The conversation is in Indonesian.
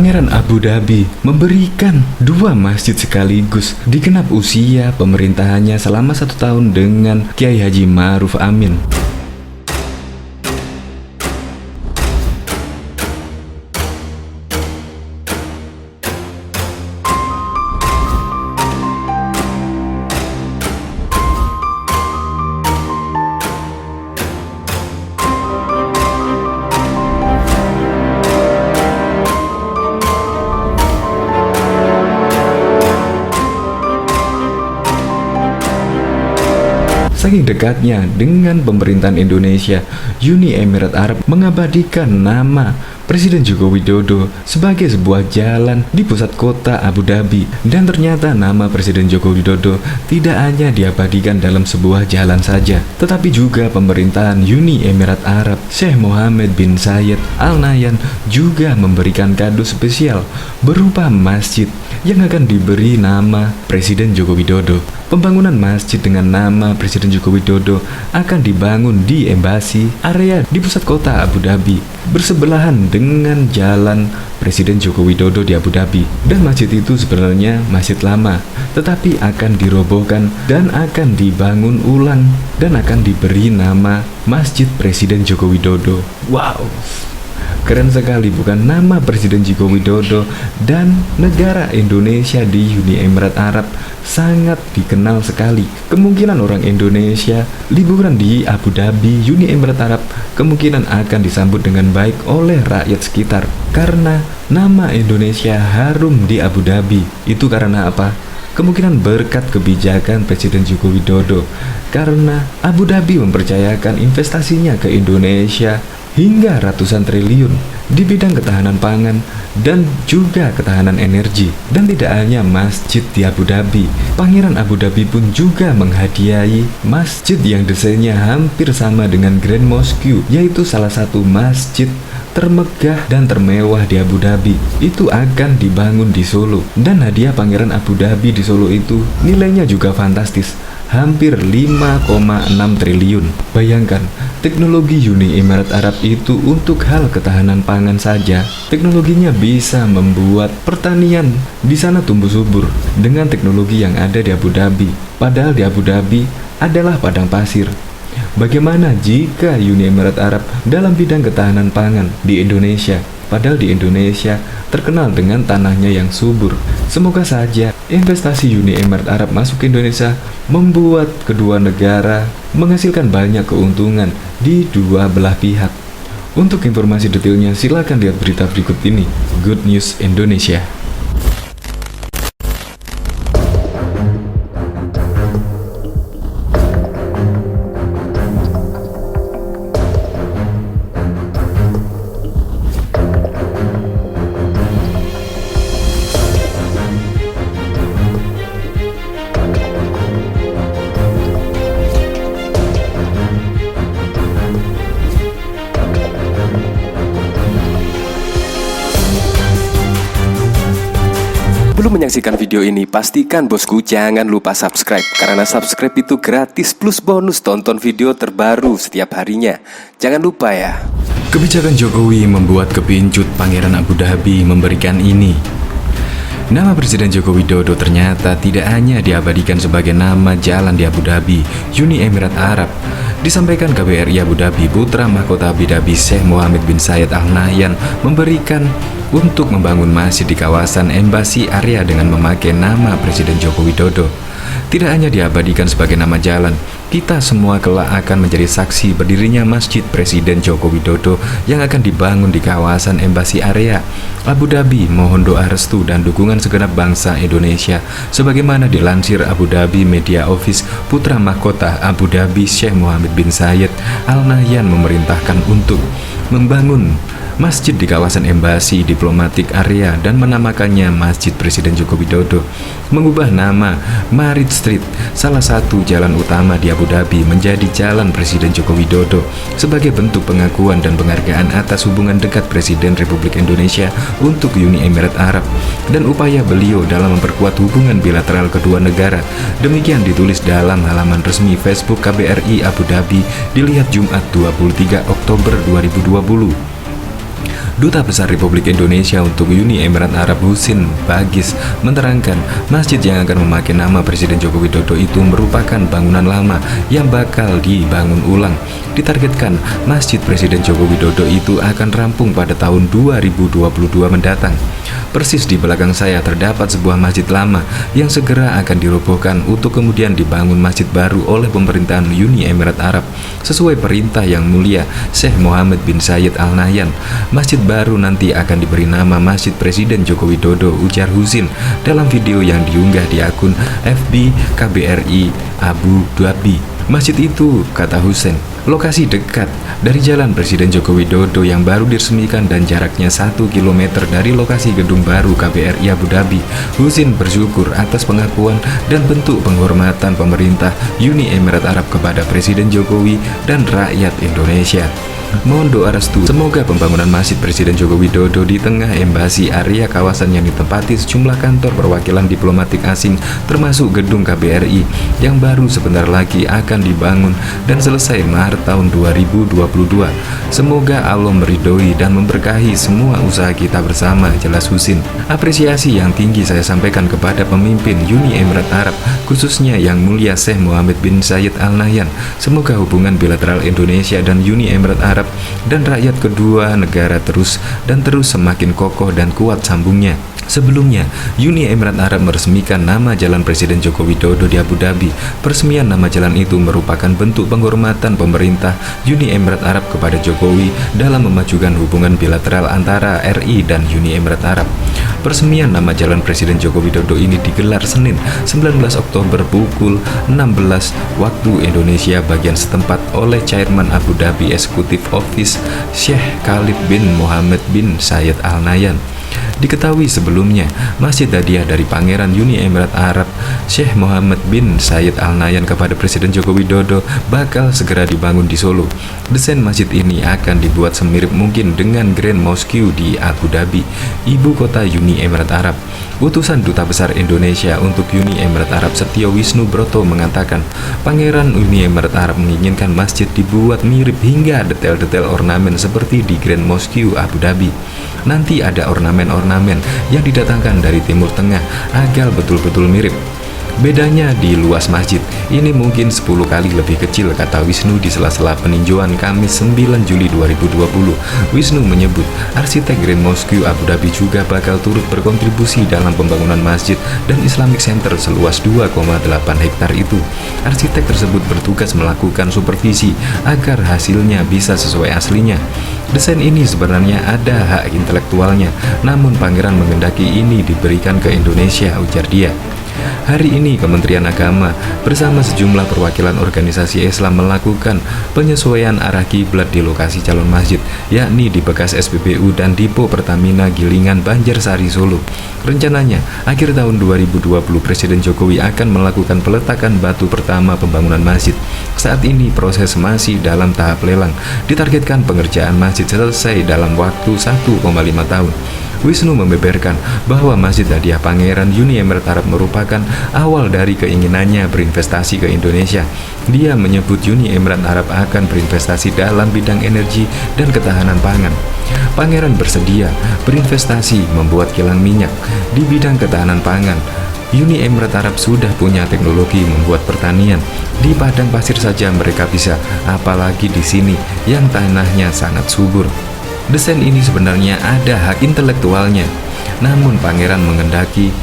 Pangeran Abu Dhabi memberikan dua masjid sekaligus di genap usia pemerintahannya selama 1 tahun dengan Kiai Haji Ma'ruf Amin. Saking dekatnya dengan pemerintahan Indonesia, Uni Emirat Arab mengabadikan nama Presiden Joko Widodo sebagai sebuah jalan di pusat kota Abu Dhabi. Dan ternyata nama Presiden Joko Widodo tidak hanya diabadikan dalam sebuah jalan saja, tetapi juga pemerintahan Uni Emirat Arab Sheikh Mohammed bin Zayed Al Nahyan juga memberikan kado spesial berupa masjid yang akan diberi nama Presiden Joko Widodo. Pembangunan masjid dengan nama Presiden Joko Widodo akan dibangun di embasi area di pusat kota Abu Dhabi, bersebelahan dengan jalan Presiden Joko Widodo di Abu Dhabi. Dan masjid itu sebenarnya masjid lama, tetapi akan dirobohkan dan akan dibangun ulang dan akan diberi nama Masjid Presiden Joko Widodo. Wow, keren sekali bukan? Nama Presiden Joko Widodo dan negara Indonesia di Uni Emirat Arab sangat dikenal sekali. Kemungkinan orang Indonesia liburan di Abu Dhabi, Uni Emirat Arab, kemungkinan akan disambut dengan baik oleh rakyat sekitar karena nama Indonesia harum di Abu Dhabi. Itu karena apa? Kemungkinan berkat kebijakan Presiden Joko Widodo, karena Abu Dhabi mempercayakan investasinya ke Indonesia hingga ratusan triliun di bidang ketahanan pangan dan juga ketahanan energi. Dan tidak hanya masjid di Abu Dhabi, Pangeran Abu Dhabi pun juga menghadiahi masjid yang desainnya hampir sama dengan Grand Mosque, yaitu salah satu masjid termegah dan termewah di Abu Dhabi. Itu akan dibangun di Solo, dan hadiah Pangeran Abu Dhabi di Solo itu nilainya juga fantastis, hampir 5,6 triliun. Bayangkan, teknologi Uni Emirat Arab itu untuk hal ketahanan pangan saja, teknologinya bisa membuat pertanian di sana tumbuh subur dengan teknologi yang ada di Abu Dhabi. Padahal di Abu Dhabi adalah padang pasir. Bagaimana jika Uni Emirat Arab dalam bidang ketahanan pangan di Indonesia? Padahal di Indonesia terkenal dengan tanahnya yang subur. Semoga saja investasi Uni Emirat Arab masuk ke Indonesia membuat kedua negara menghasilkan banyak keuntungan di dua belah pihak. Untuk informasi detailnya silakan lihat berita berikut ini. Good News Indonesia. Sebelum menyaksikan video ini, pastikan bosku jangan lupa subscribe, karena subscribe itu gratis plus bonus tonton video terbaru setiap harinya. Jangan lupa ya. Kebijakan Jokowi membuat kepincut Pangeran Abu Dhabi memberikan ini. Nama Presiden Joko Widodo ternyata tidak hanya diabadikan sebagai nama jalan di Abu Dhabi, Uni Emirat Arab. Disampaikan KBRI Abu Dhabi, putra mahkota Abu Dhabi Sheikh Mohammed bin Zayed Al Nahyan memberikan untuk membangun masjid di kawasan embasi area dengan memakai nama Presiden Joko Widodo. Tidak hanya diabadikan sebagai nama jalan, kita semua kelak akan menjadi saksi berdirinya Masjid Presiden Joko Widodo yang akan dibangun di kawasan embasi area Abu Dhabi. Mohon doa restu dan dukungan segenap bangsa Indonesia. Sebagaimana dilansir Abu Dhabi Media Office, putra mahkota Abu Dhabi Sheikh Mohammed bin Zayed Al Nahyan memerintahkan untuk membangun masjid di kawasan embasi diplomatik area dan menamakannya Masjid Presiden Joko Widodo. Mengubah nama Marid Street, salah satu jalan utama di Abu Dhabi, menjadi Jalan Presiden Joko Widodo sebagai bentuk pengakuan dan penghargaan atas hubungan dekat Presiden Republik Indonesia untuk Uni Emirat Arab dan upaya beliau dalam memperkuat hubungan bilateral kedua negara. Demikian ditulis dalam halaman resmi Facebook KBRI Abu Dhabi, dilihat Jumat 23 Oktober 2020. Duta Besar Republik Indonesia untuk Uni Emirat Arab Husin Bagis menerangkan masjid yang akan memakai nama Presiden Joko Widodo itu merupakan bangunan lama yang bakal dibangun ulang. Ditargetkan masjid Presiden Joko Widodo itu akan rampung pada tahun 2022 mendatang. Persis di belakang saya terdapat sebuah masjid lama yang segera akan dirobohkan untuk kemudian dibangun masjid baru oleh pemerintahan Uni Emirat Arab sesuai perintah Yang Mulia Syekh Mohammed bin Zayed Al Nahyan. Masjid baru nanti akan diberi nama Masjid Presiden Joko Widodo, ujar Husin dalam video yang diunggah di akun FB KBRI Abu Dhabi. Masjid itu, kata Husin, lokasi dekat dari Jalan Presiden Joko Widodo yang baru diresmikan dan jaraknya 1 km dari lokasi gedung baru KBRI Abu Dhabi. Husin bersyukur atas pengakuan dan bentuk penghormatan pemerintah Uni Emirat Arab kepada Presiden Jokowi dan rakyat Indonesia. Mohon doa restu semoga pembangunan Masjid Presiden Joko Widodo di tengah embasi area kawasan yang ditempati sejumlah kantor perwakilan diplomatik asing termasuk gedung KBRI yang baru sebentar lagi akan dibangun dan selesai Maret tahun 2022. Semoga Allah meridhoi dan memberkahi semua usaha kita bersama, jelas Husin. Apresiasi yang tinggi saya sampaikan kepada pemimpin Uni Emirat Arab, khususnya Yang Mulia Syekh Mohammed bin Zayed Al Nahyan. Semoga hubungan bilateral Indonesia dan Uni Emirat Arab dan rakyat kedua negara terus semakin kokoh dan kuat sambungnya. Sebelumnya, Uni Emirat Arab meresmikan nama Jalan Presiden Joko Widodo di Abu Dhabi. Peresmian nama jalan itu merupakan bentuk penghormatan pemerintah Uni Emirat Arab kepada Jokowi dalam memajukan hubungan bilateral antara RI dan Uni Emirat Arab. Peresmian nama Jalan Presiden Joko Widodo ini digelar Senin 19 Oktober pukul 16 waktu Indonesia bagian setempat oleh Chairman Abu Dhabi Executive Office Syekh Khalid bin Mohammed bin Zayed Al Nahyan. Diketahui sebelumnya, Masjid hadiah dari Pangeran Uni Emirat Arab Syekh Mohammed bin Zayed Al Nahyan kepada Presiden Joko Widodo bakal segera dibangun di Solo. Desain masjid ini akan dibuat semirip mungkin dengan Grand Mosque di Abu Dhabi, ibu kota Uni Emirat Arab. Utusan Duta Besar Indonesia untuk Uni Emirat Arab Setio Wisnu Broto mengatakan, Pangeran Uni Emirat Arab menginginkan masjid dibuat mirip hingga detail-detail ornamen seperti di Grand Mosque Abu Dhabi. Nanti ada ornamen-ornamen yang didatangkan dari Timur Tengah agar betul-betul mirip. Bedanya di luas masjid, ini mungkin 10 kali lebih kecil, kata Wisnu di sela-sela peninjauan Kamis 9 Juli 2020. Wisnu menyebut arsitek Grand Mosque Abu Dhabi juga bakal turut berkontribusi dalam pembangunan masjid dan Islamic Center seluas 2,8 hektar itu. Arsitek tersebut bertugas melakukan supervisi agar hasilnya bisa sesuai aslinya. Desain ini sebenarnya ada hak intelektualnya, namun Pangeran menghendaki ini diberikan ke Indonesia, ujar dia. Hari ini Kementerian Agama bersama sejumlah perwakilan organisasi Islam melakukan penyesuaian arah kiblat di lokasi calon masjid, yakni di bekas SPBU dan Depo Pertamina Gilingan Banjarsari Solo. Rencananya, akhir tahun 2020 Presiden Jokowi akan melakukan peletakan batu pertama pembangunan masjid. Saat ini proses masih dalam tahap lelang. Ditargetkan pengerjaan masjid selesai dalam waktu 1,5 tahun. Wisnu membeberkan bahwa Masjid Hadiah Pangeran Uni Emirat Arab merupakan awal dari keinginannya berinvestasi ke Indonesia. Dia menyebut Uni Emirat Arab akan berinvestasi dalam bidang energi dan ketahanan pangan. Pangeran bersedia berinvestasi membuat kilang minyak di bidang ketahanan pangan. Uni Emirat Arab sudah punya teknologi membuat pertanian. Di padang pasir saja mereka bisa, apalagi di sini yang tanahnya sangat subur. Desain ini sebenarnya ada hak intelektualnya, namun Pangeran menghendaki